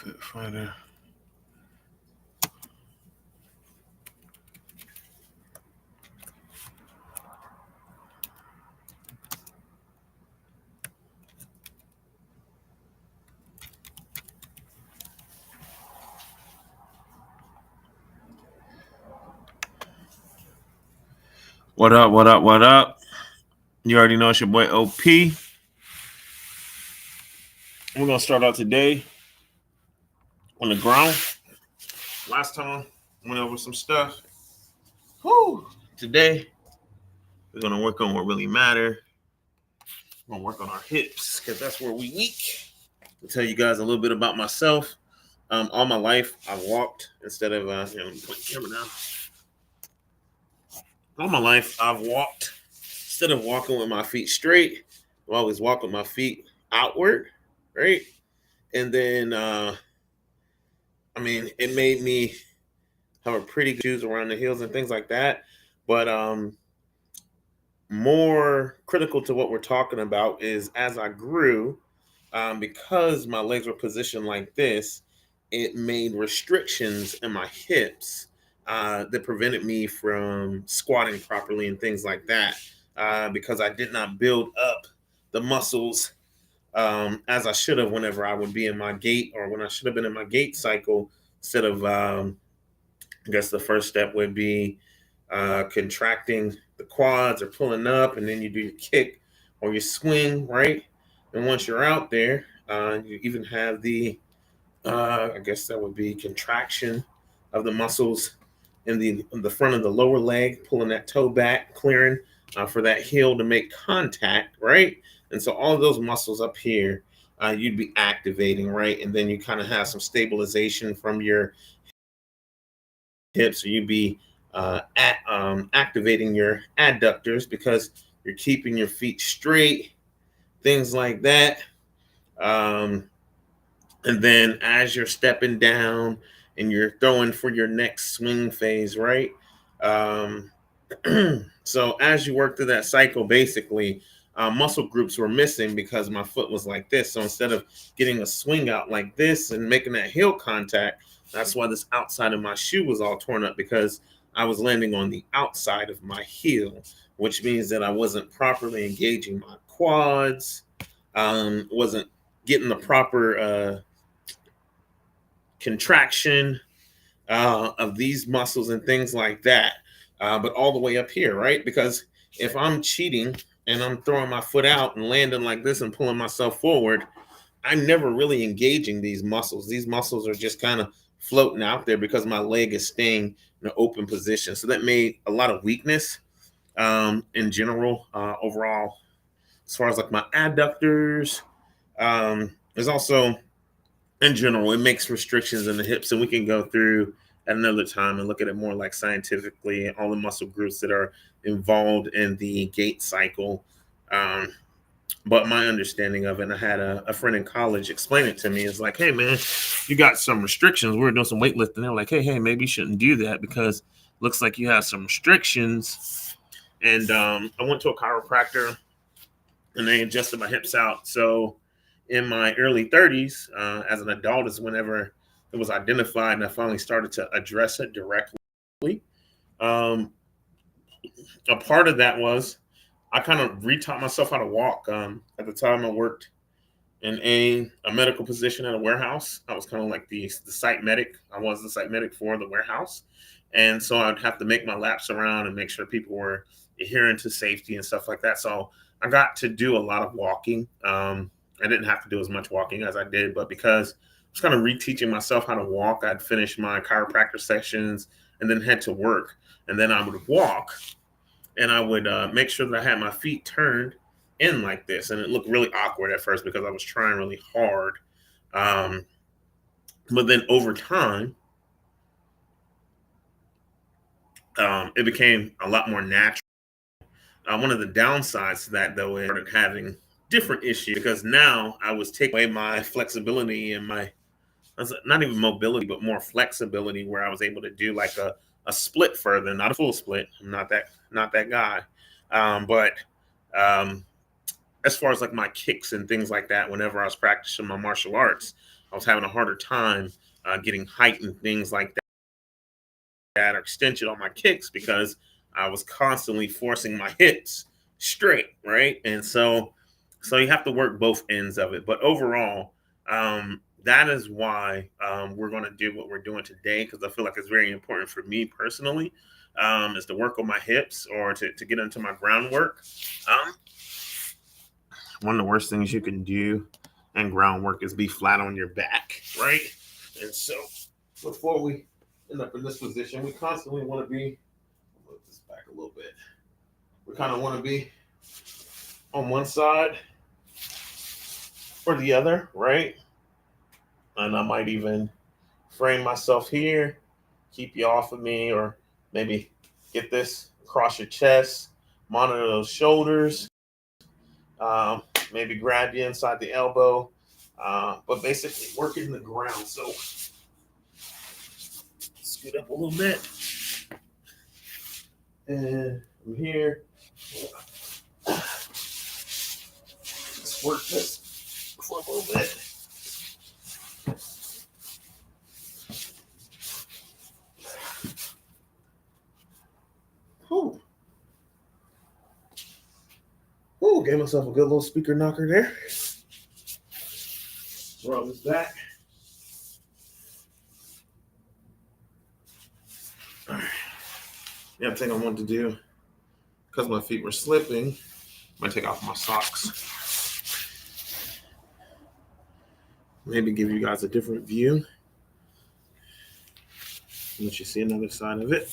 Fit fighter. What up? What up? What up? You already know it's your boy OP. We're gonna start out today on the ground. Last time went over some stuff. Whew. Today we're gonna work on what really matter. We're gonna work on our hips because that's where we weak. I'll tell you guys a little bit about myself. All my life I've walked instead of put the camera down. All my life I've walked instead of walking with my feet straight. I always walk with my feet outward, right? And then it made me have a pretty good shoes around the heels and things like that. But more critical to what we're talking about is as I grew, because my legs were positioned like this, it made restrictions in my hips that prevented me from squatting properly and things like that because I did not build up the muscles as I should have whenever I would be in my gait or when I should have been in my gait cycle instead of I guess the first step would be contracting the quads or pulling up, and then you do your kick or your swing, right? And once you're out there, you even have the, I guess that would be contraction of the muscles in the front of the lower leg, pulling that toe back, clearing for that heel to make contact, right? And so all of those muscles up here, you'd be activating, right? And then you kind of have some stabilization from your hips, so you'd be activating your adductors because you're keeping your feet straight, things like that. Um, and then as you're stepping down and you're throwing for your next swing phase, right? Um, so as you work through that cycle, basically, muscle groups were missing because my foot was like this. So instead of getting a swing out like this and making that heel contact, that's why this outside of my shoe was all torn up because I was landing on the outside of my heel, which means that I wasn't properly engaging my quads, wasn't getting the proper contraction of these muscles and things like that. But all the way up here, right? Because if I'm cheating and I'm throwing my foot out and landing like this and pulling myself forward, I'm never really engaging these muscles. These muscles are just kind of floating out there because my leg is staying in an open position. So that made a lot of weakness in general, overall, as far as like my adductors. There's also in general, it makes restrictions in the hips, and we can go through at another time and look at it more like scientifically, all the muscle groups that are involved in the gait cycle. Um, but my understanding of it, and I had a friend in college explain it to me, is like, hey, man, you got some restrictions. We were doing some weightlifting. They're like, hey, maybe you shouldn't do that because it looks like you have some restrictions. And I went to a chiropractor and they adjusted my hips out. So in my early 30s, as an adult, is whenever it was identified and I finally started to address it directly. Um, a part of that was I kind of retaught myself how to walk. At the time, I worked in a medical position at a warehouse. I was kind of like the site medic. I was the site medic for the warehouse. And so I'd have to make my laps around and make sure people were adhering to safety and stuff like that. So I got to do a lot of walking. I didn't have to do as much walking as I did, but because I was kind of reteaching myself how to walk, I'd finish my chiropractor sessions and then head to work. And then I would walk and I would make sure that I had my feet turned in like this. And it looked really awkward at first because I was trying really hard. Um, but then over time, it became a lot more natural. One of the downsides to that, though, is I started having different issues because now I was taking away my flexibility and my not even mobility, but more flexibility, where I was able to do like a split further, not a full split. I'm not that guy, but um, as far as like my kicks and things like that, whenever I was practicing my martial arts, I was having a harder time getting height and things like that or extension on my kicks because I was constantly forcing my hips straight, right? And so you have to work both ends of it. But overall, that is why we're going to do what we're doing today because I feel like it's very important for me personally, is to work on my hips or to get into my groundwork. Um, One of the worst things you can do in groundwork is be flat on your back, right? And so before we end up in this position, we constantly want to be, move this back a little bit. We kind of want to be on one side or the other, right? And I might even frame myself here, keep you off of me, or maybe get this across your chest, monitor those shoulders, maybe grab you inside the elbow, but basically working the ground. So scoot up a little bit, and from here, let's work this for a little bit. Ooh. Ooh, gave myself a good little speaker knocker there. Rub this back. All right. The other thing I wanted to do, because my feet were slipping, I'm gonna take off my socks. Maybe give you guys a different view. Let you see another side of it.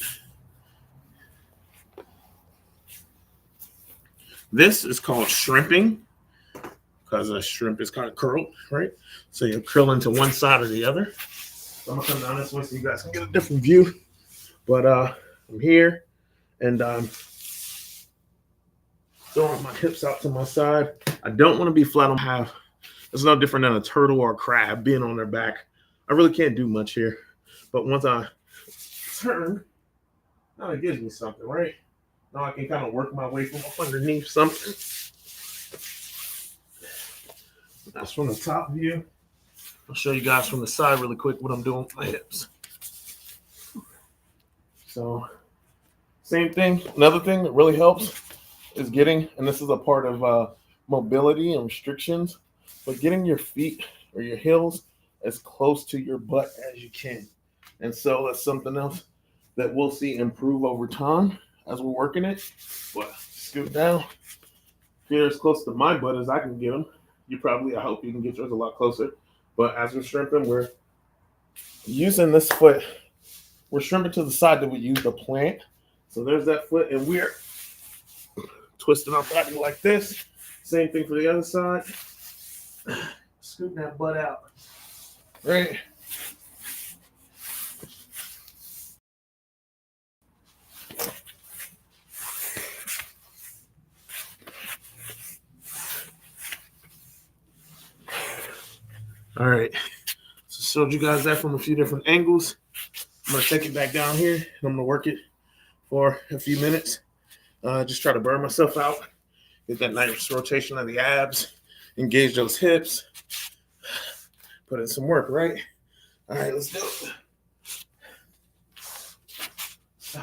This is called shrimping because a shrimp is kind of curled, right? So you curl into one side or the other. So I'm gonna come down this way so you guys can get a different view. But I'm here and I'm throwing my hips out to my side. I don't want to be flat on half. It's no different than a turtle or a crab being on their back. I really can't do much here. But once I turn, now it gives me something, right? Now I can kind of work my way from underneath something. That's from the top view. I'll show you guys from the side really quick what I'm doing with my hips. So, same thing. Another thing that really helps is getting, and this is a part of mobility and restrictions, but getting your feet or your heels as close to your butt as you can. And so that's something else that we'll see improve over time as we're working it. But scoot down. Get as close to my butt as I can get them. I hope you can get yours a lot closer. But as we're shrimping, we're using this foot. We're shrimping to the side that we use the plant. So there's that foot, and we're twisting our body like this. Same thing for the other side. Scoot that butt out. Right. All right. So showed you guys that from a few different angles. I'm going to take it back down here, and I'm going to work it for a few minutes. Just try to burn myself out. Get that nice rotation of the abs. Engage those hips. Put in some work, right? All right, let's do it. So.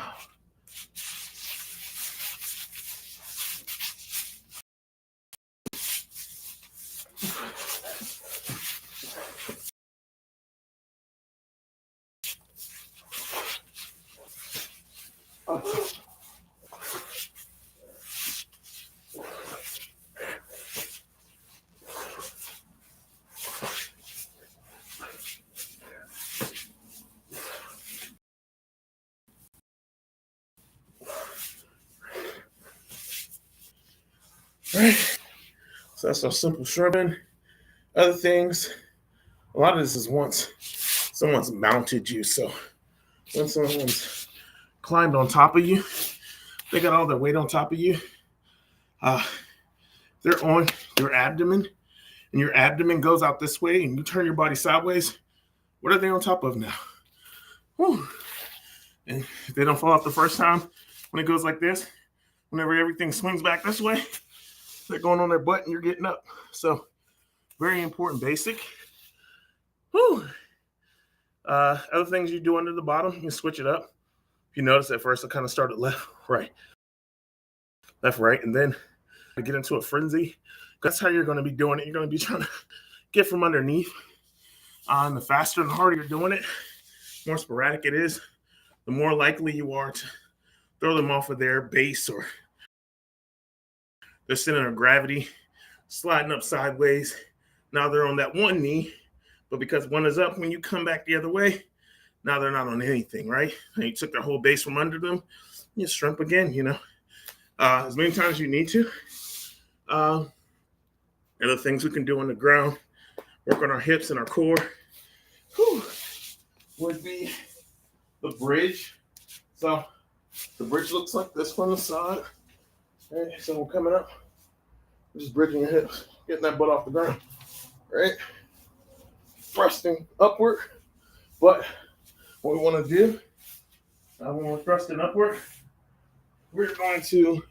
Right. So that's our simple shrimping. Other things, a lot of this is once someone's mounted you. So when someone's climbed on top of you, they got all their weight on top of you. They're on your abdomen, and your abdomen goes out this way, and you turn your body sideways. What are they on top of now? Whew. And if they don't fall off the first time, when it goes like this, whenever everything swings back this way, they're going on their butt and you're getting up. So very important basic. Whew. Other things you do under the bottom, you can switch it up. If you notice at first I kind of started left, right, and then to get into a frenzy. That's how you're going to be doing it. You're going to be trying to get from underneath. And the faster and harder you're doing it, the more sporadic it is, the more likely you are to throw them off of their base, or they're sitting in gravity, sliding up sideways. Now they're on that one knee, but because one is up, when you come back the other way, now they're not on anything, right? And you took their whole base from under them, you shrimp again, as many times as you need to. Other things we can do on the ground, work on our hips and our core, would be the bridge. So the bridge looks like this from the side. Okay, so we're coming up, we're just bridging your hips, getting that butt off the ground, right? Thrusting upward. But what we want to do, when we're thrusting upward, we're going to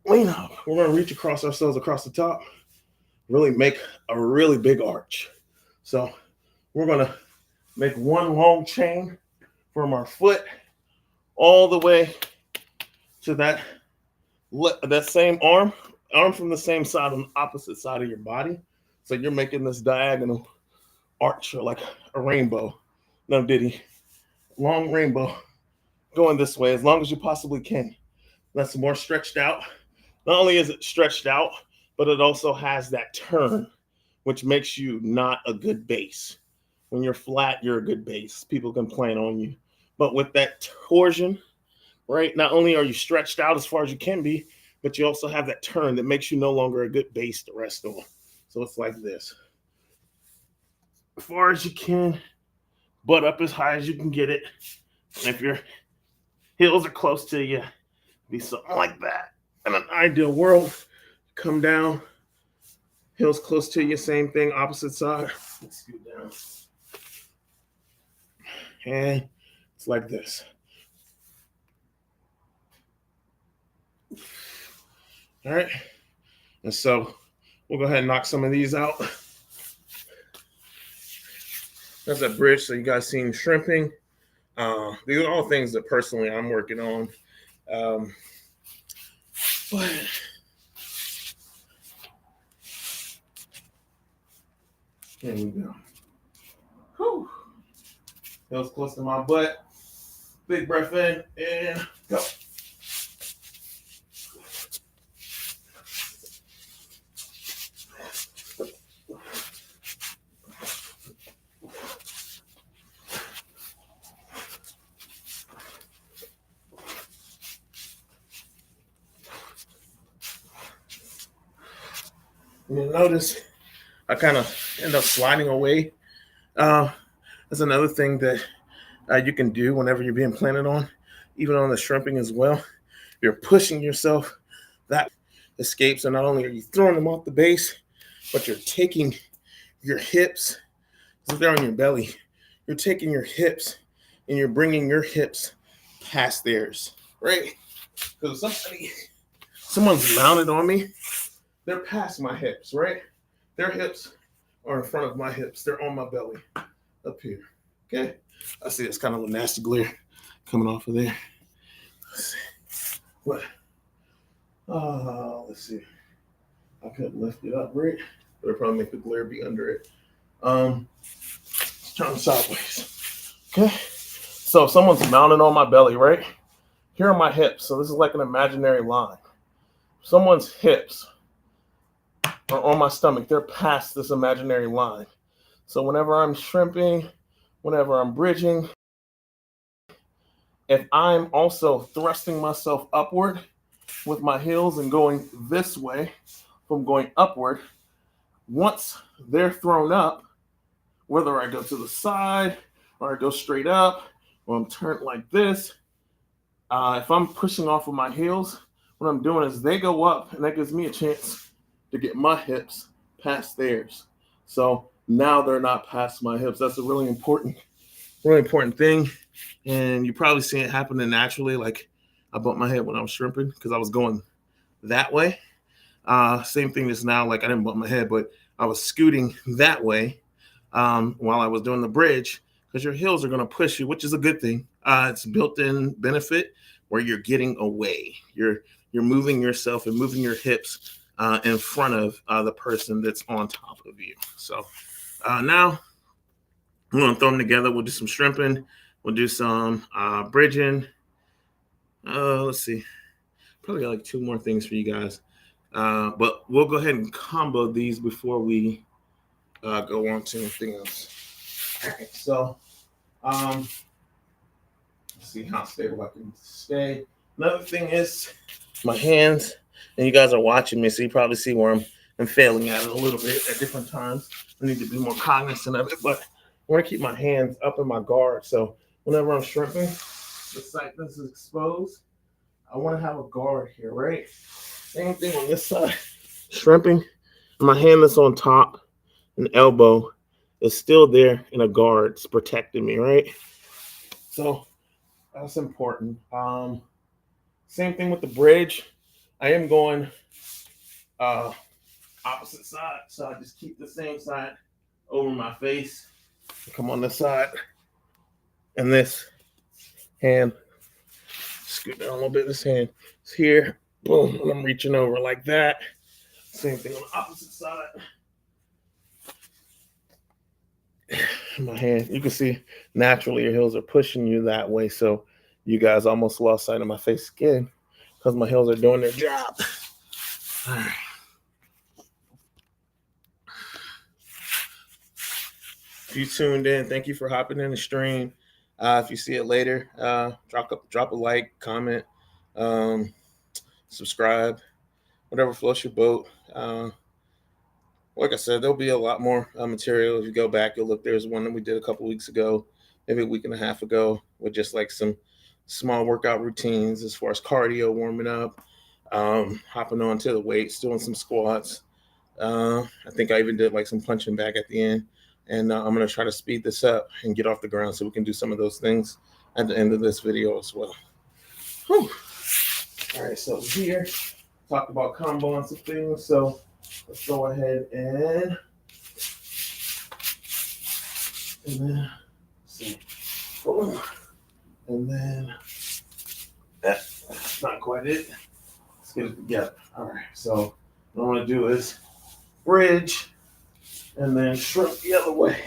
lean up. We're going to reach across ourselves across the top, really make a really big arch. So we're going to make one long chain from our foot all the way to that same arm from the same side on the opposite side of your body. So you're making this diagonal arch, or like a rainbow. No diddy. Long rainbow going this way as long as you possibly can. That's more stretched out. Not only is it stretched out, but it also has that turn, which makes you not a good base. When you're flat, you're a good base. People complain on you. But with that torsion, right, not only are you stretched out as far as you can be, but you also have that turn that makes you no longer a good base to rest on. So it's like this. As far as you can, butt up as high as you can get it. And if your heels are close to you, be something like that. In an ideal world, come down, heels close to you, same thing, opposite side. Let's scoot down. And it's like this. All right. And so we'll go ahead and knock some of these out. That's that bridge. So you guys seen shrimping. These are all things that personally I'm working on. But here we go. Whew. Heels close to my butt. Big breath in and go. You'll notice I kind of end up sliding away. That's another thing that you can do whenever you're being planted on, even on the shrimping as well. You're pushing yourself. That escapes, and not only are you throwing them off the base, but you're taking your hips. So they're on your belly. You're taking your hips and you're bringing your hips past theirs, right? Because someone's mounted on me. They're past my hips, right? Their hips are in front of my hips. They're on my belly up here. Okay? I see it's kind of a nasty glare coming off of there. Let's see. What? Let's see. I could lift it up, right? But it'll probably make the glare be under it. Let's turn sideways. Okay? So someone's mounted on my belly, right? Here are my hips. So this is like an imaginary line. Someone's hips are on my stomach. They're past this imaginary line. So whenever I'm shrimping, whenever I'm bridging, if I'm also thrusting myself upward with my heels and going this way from going upward, once they're thrown up, whether I go to the side or I go straight up or I'm turned like this, if I'm pushing off of my heels, what I'm doing is they go up, and that gives me a chance to get my hips past theirs. So now they're not past my hips. That's a really important thing. And you probably see it happening naturally. Like I bumped my head when I was shrimping because I was going that way. Same thing as now. Like I didn't bump my head, but I was scooting that way while I was doing the bridge, because your heels are going to push you, which is a good thing. It's built-in benefit where you're getting away. You're moving yourself and moving your hips in front of the person that's on top of you. So now I'm going to throw them together. We'll do some shrimping. We'll do some bridging. Let's see. Probably got like 2 more things for you guys. But we'll go ahead and combo these before we go on to anything else. All right, so let's see how stable I can stay. Another thing is my hands, and you guys are watching me, so you probably see where I'm failing at it a little bit at different times. I need to be more cognizant of it, but I want to keep my hands up in my guard. So whenever I'm shrimping, the site that's exposed, I want to have a guard here, right? Same thing on this side. Shrimping, my hand that's on top, an elbow is still there in a guard. It's protecting me, right? So that's important. Same thing with the bridge. I am going opposite side, so I just keep the same side over my face. Come on this side, and this hand, scoot down a little bit. This hand is here, boom, and I'm reaching over like that. Same thing on the opposite side. My hand, you can see naturally your heels are pushing you that way, so you guys almost lost sight of my face again because my heels are doing their job. All right. If you tuned in, thank you for hopping in the stream. If you see it later, drop a like, comment, subscribe, whatever floats your boat. Like I said, there'll be a lot more material. If you go back, you'll look. There's one that we did a couple weeks ago, maybe a week and a half ago, with just like some small workout routines as far as cardio, warming up, hopping on to the weights, doing some squats. I think I even did like some punching back at the end. And I'm going to try to speed this up and get off the ground so we can do some of those things at the end of this video as well. Whew. All right, so here, talked about comboing some things. So let's go ahead and then see. Boom. And then that's not quite it. Let's get it together. All right, so what I'm going to do is bridge and then shrimp the other way.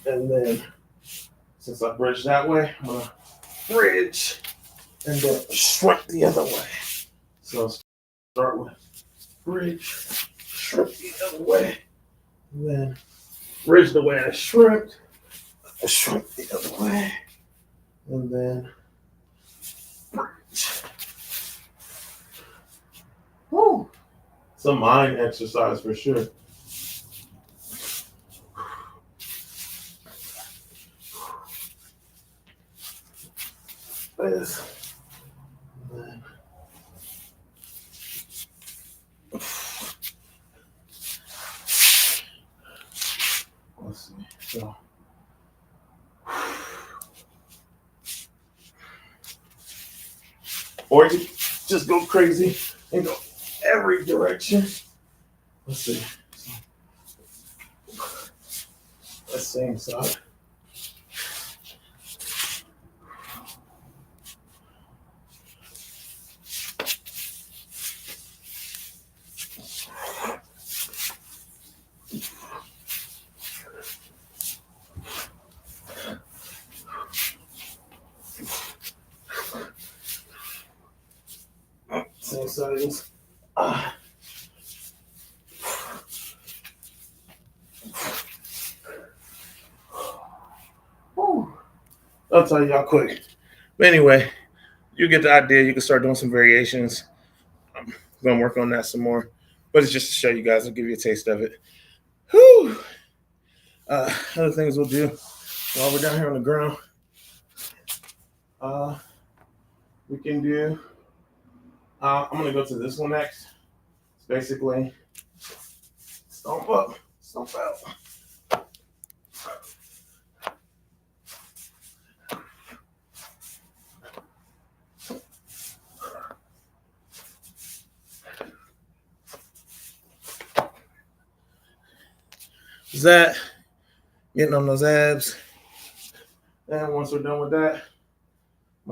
And then since I bridged that way, I'm going to bridge and then shrimp the other way. So start with bridge, shrimp the other way, and then bridge the way I shrimp the other way, and then bridge. Woo! It's a mind exercise for sure. This. And then let's see. So or you just go crazy and go every direction. Let's see. That same side. Same size. I'll tell y'all quick. But anyway, you get the idea. You can start doing some variations. I'm going to work on that some more. But it's just to show you guys. I'll give you a taste of it. Whew. Other things we'll do while we're down here on the ground. We can do, I'm going to go to this one next. It's basically stomp up, stomp out. There's that. Getting on those abs. And once we're done with that, I'm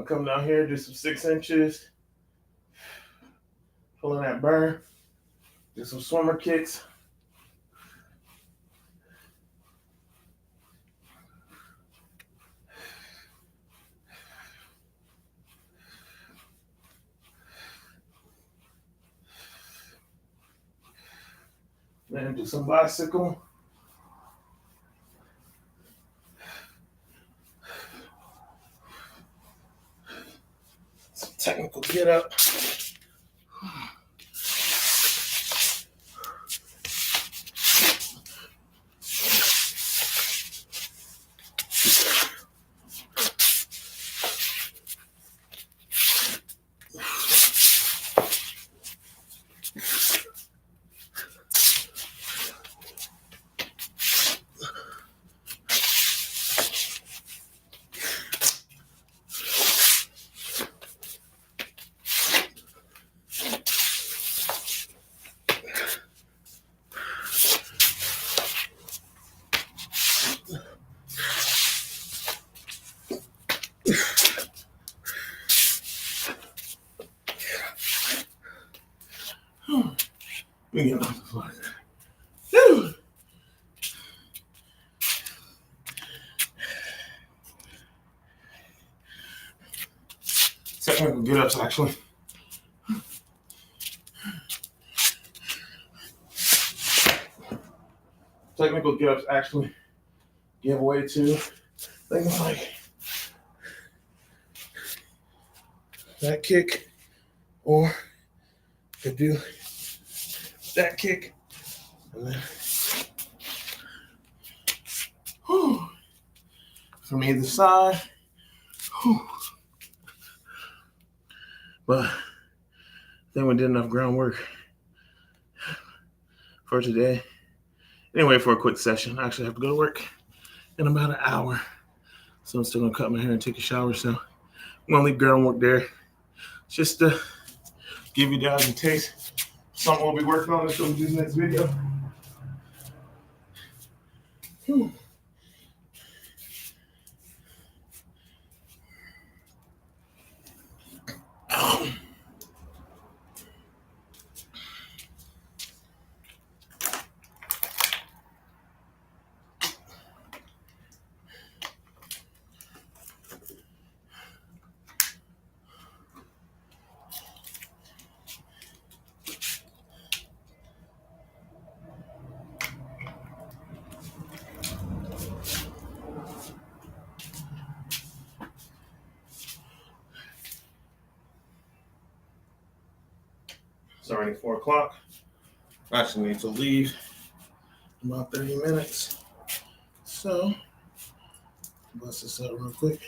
gonna come down here, do some 6 inches, pulling that burn, do some swimmer kicks. Then do some bicycle. Some technical get up. We get off the floor. Whew. Technical get ups, actually. Technical get ups actually give way to things like that kick, or could do that kick, and then from either side. But I think we did enough groundwork for today. Anyway, for a quick session, I actually have to go to work in about an hour. So I'm still gonna cut my hair and take a shower. So I'm gonna leave groundwork there. Just to give you guys a taste. Something we'll be working on until we do the next video. Whew. It's already 4 o'clock. I actually need to leave in about 30 minutes. So, bust this up real quick.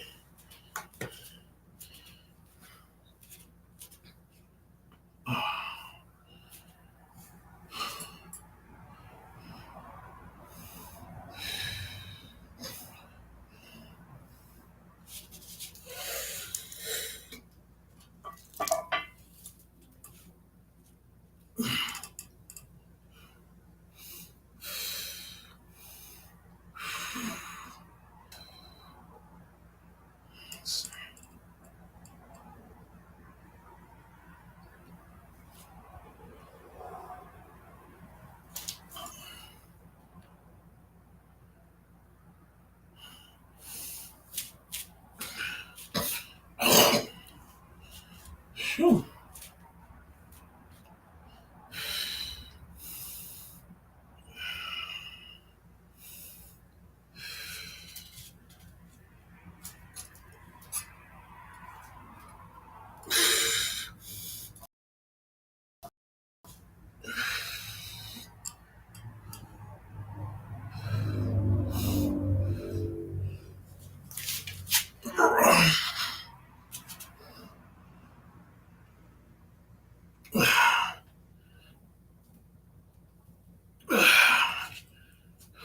Whew.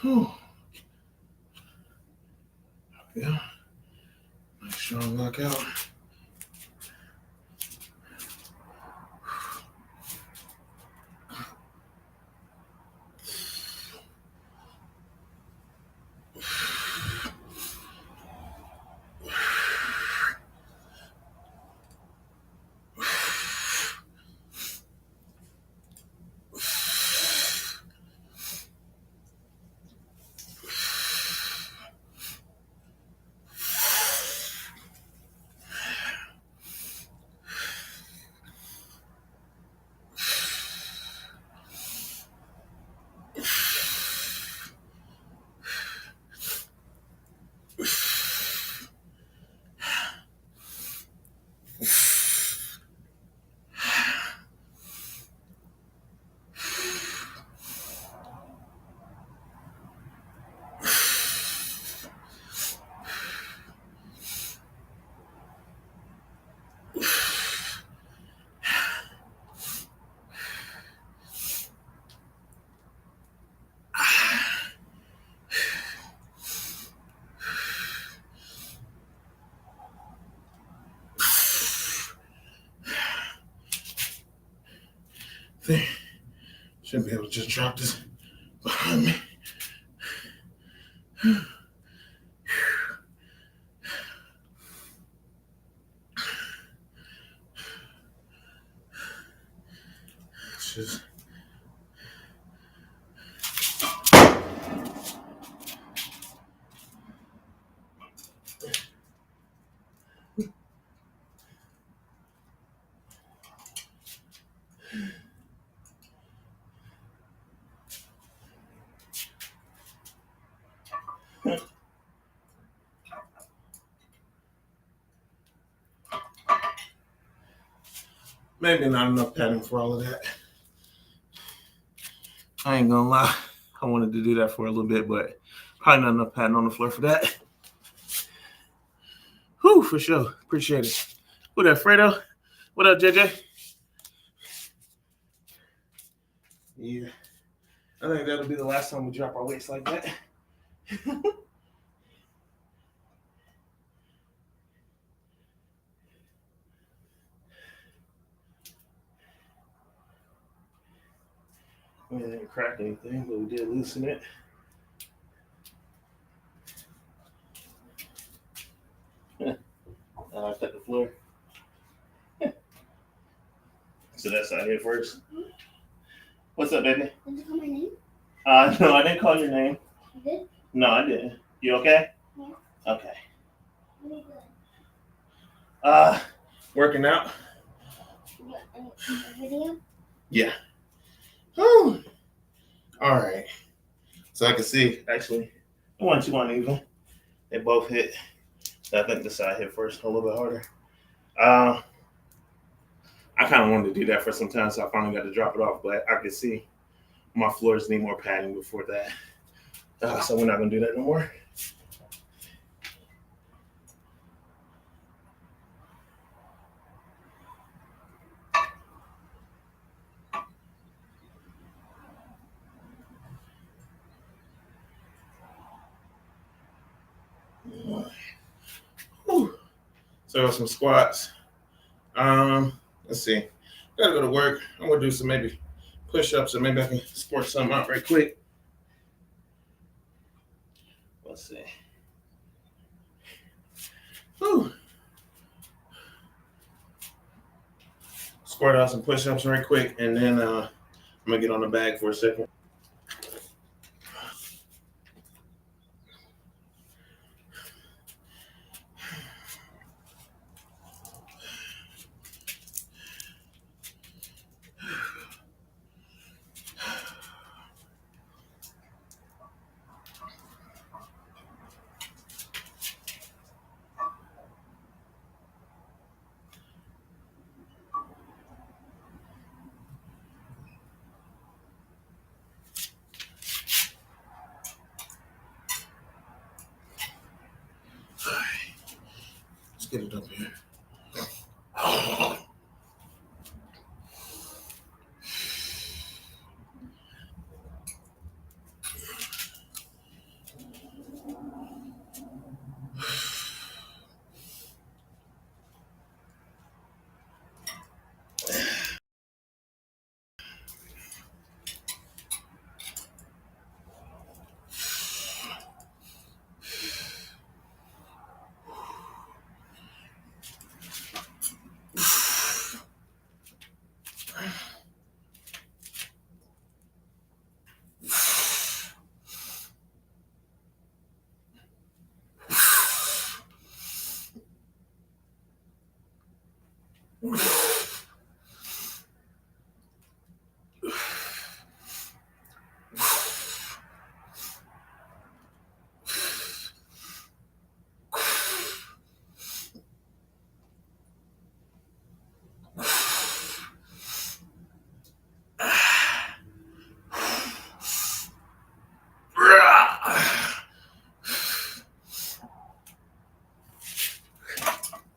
Whew. Yeah. Nice strong knockout. There. Should be able to just drop this behind me. Just maybe not enough padding for all of that. I ain't gonna lie. I wanted to do that for a little bit, but probably not enough padding on the floor for that. Whew, for sure. Appreciate it. What up, Fredo? What up, JJ? Yeah. I think that'll be the last time we drop our weights like that. We didn't crack anything, but we did loosen it. I cut the floor. So that's out here first. What's up, baby? Did you call my name? No, I didn't call your name. You did? No, I didn't. You okay? Yeah. Okay. What are you doing? Working out. You got a video? Yeah. Whew. All right. So I can see, actually, 1, 2 uneven. They both hit. So I think the side hit first a little bit harder. I kind of wanted to do that for some time, so I finally got to drop it off. But I could see my floors need more padding before that. So we're not going to do that no more. Whew. So some squats. Let's see. Gotta go to work. I'm gonna do some maybe push-ups, and maybe I can squirt something out right quick. Let's see. Whew. Squirt out some push-ups right quick, and then I'm gonna get on the bag for a second. Let's get it up here.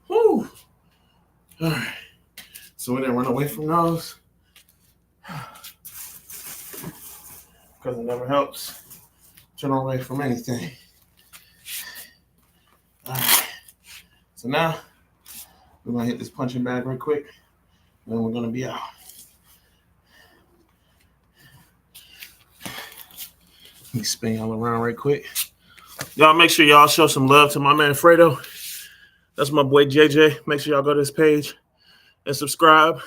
Whew. All right. So we didn't run away from those because it never helps to run away from anything. All right. So now we're gonna hit this punching bag real quick, and then we're gonna be out. me spin y'all around right quick. Y'all make sure y'all show some love to my man Fredo. That's my boy JJ. Make sure y'all go to his page and subscribe.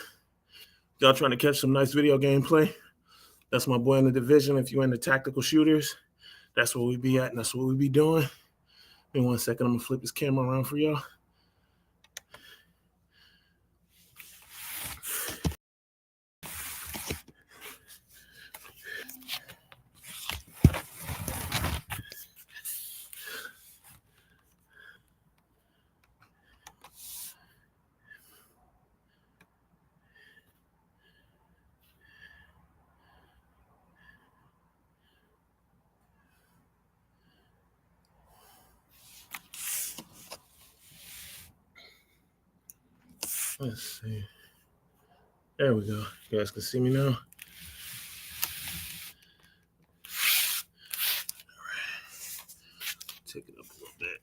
Y'all trying to catch some nice video gameplay. That's my boy in the division. If you're into tactical shooters, that's where we be at, and that's what we be doing. In 1 second, I'm gonna flip this camera around for y'all. Let's see. There we go. You guys can see me now. All right. Take it up a little bit.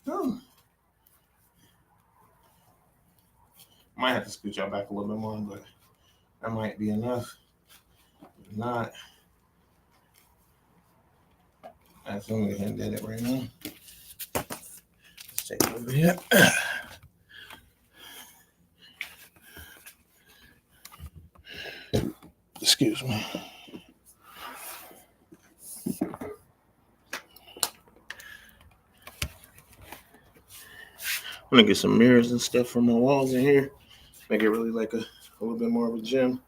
Oh. Might have to scoot y'all back a little bit more, but that might be enough. If not, I assume we can do it right now. Let's take it over here. Excuse me. I'm gonna get some mirrors and stuff for my walls in here. Make it really like a little bit more of a gym.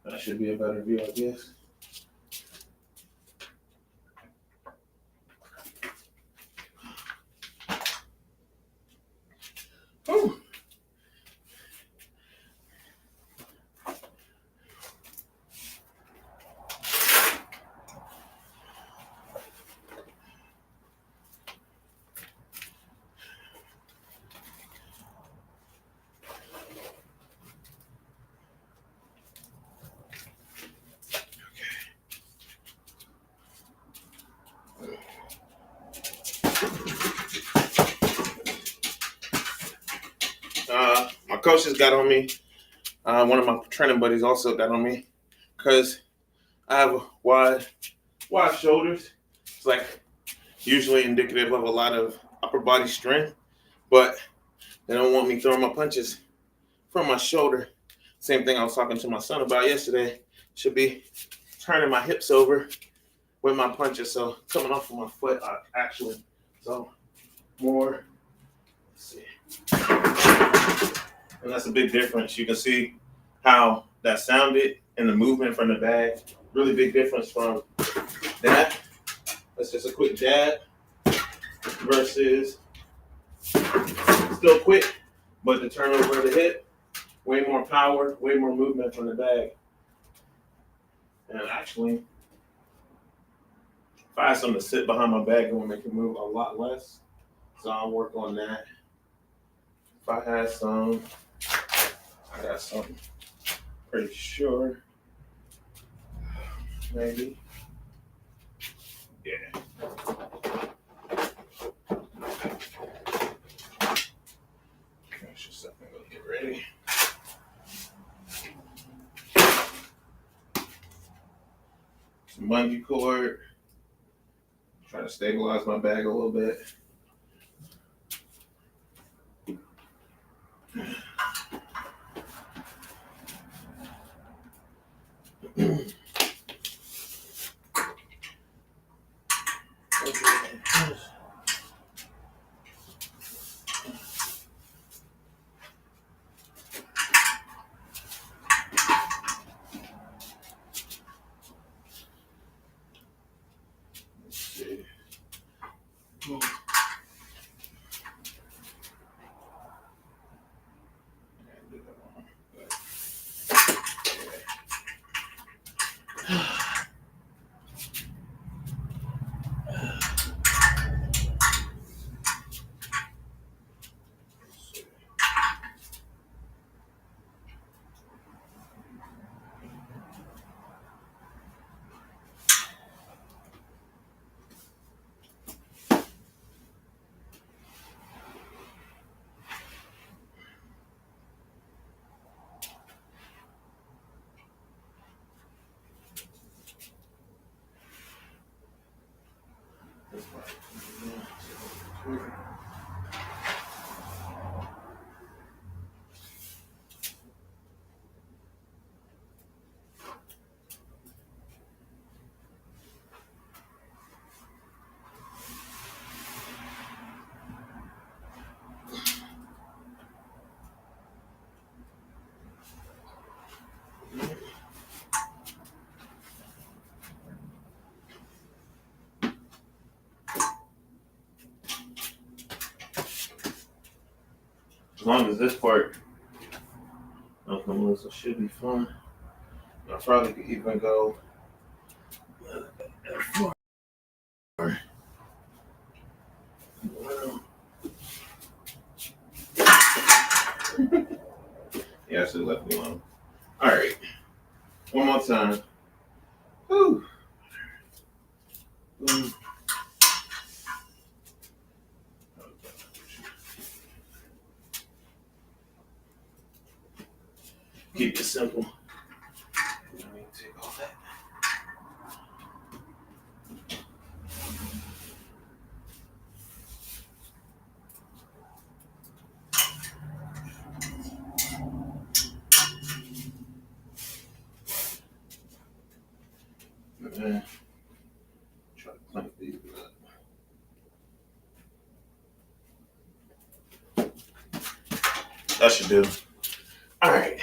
That should be a better view, I guess. Oh. My coaches got on me. One of my training buddies also got on me because I have wide shoulders. It's like usually indicative of a lot of upper body strength, but they don't want me throwing my punches from my shoulder. Same thing I was talking to my son about yesterday. Should be turning my hips over with my punches, so coming off of my foot actually. So more. Let's see. And that's a big difference. You can see how that sounded in the movement from the bag. Really big difference from that. That's just a quick jab versus still quick, but the turnover of the hip, way more power, way more movement from the bag. And actually, if I had something to sit behind my bag, it would make it move a lot less. So I'll work on that. If I had some, I got something. Pretty sure. Maybe. Yeah. Finish this up and go get ready. Some bungee cord. Try to stabilize my bag a little bit. As long as this part, Uncle Melissa, should be fun. I probably could even go that far. Yeah, I should have left me alone. All right, one more time. Woo. Keep it simple. I need to take all that. Try to clamp these up. That should do. All right.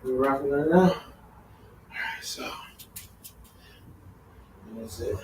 We're rocking it now. All right, so that's it.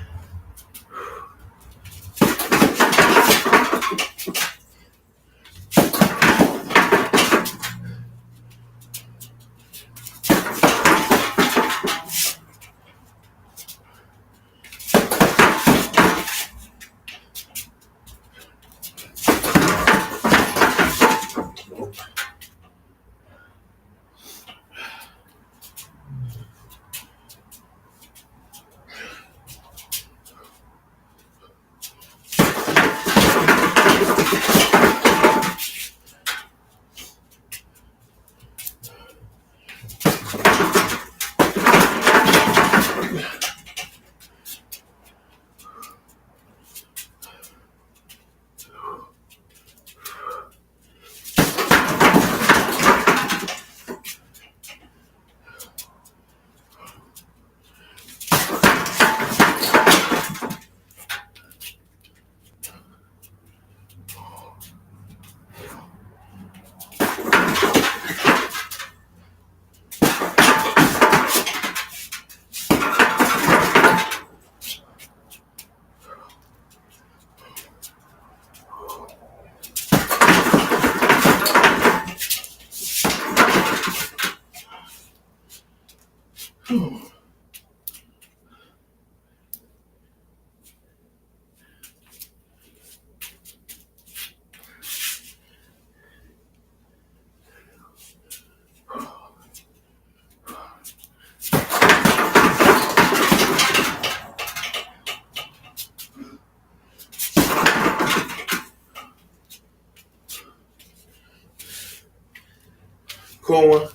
Cool one.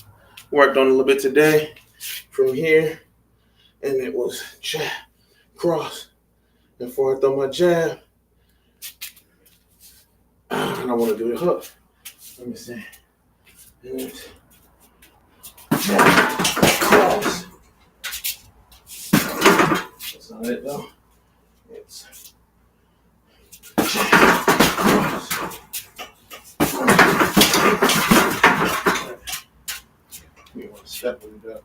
Worked on a little bit today. from here, and it was jab, cross. And before I throw my jab, and I want to do the hook. Let me see. And it's jab, cross. That's not it though. It's jab, cross. You want to step with it up.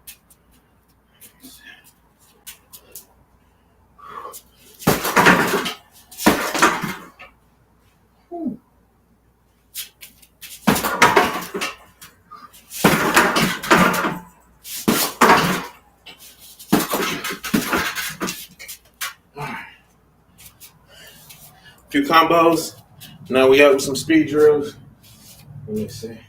Few combos. Now we have some speed drills. Let me see.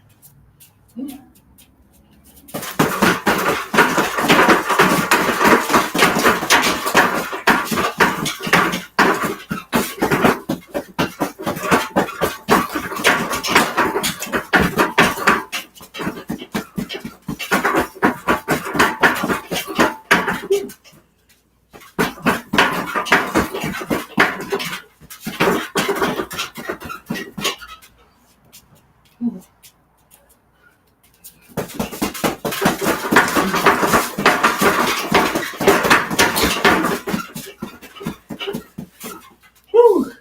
Woo.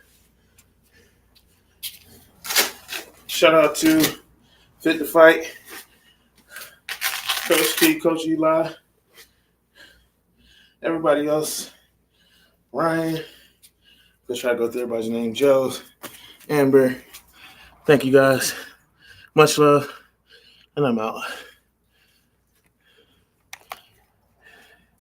Shout out to Fit to Fight, Coach T, Coach Eli, everybody else, Ryan. Let's try to go through everybody's name. Joe, Amber. Thank you guys. Much love, and I'm out.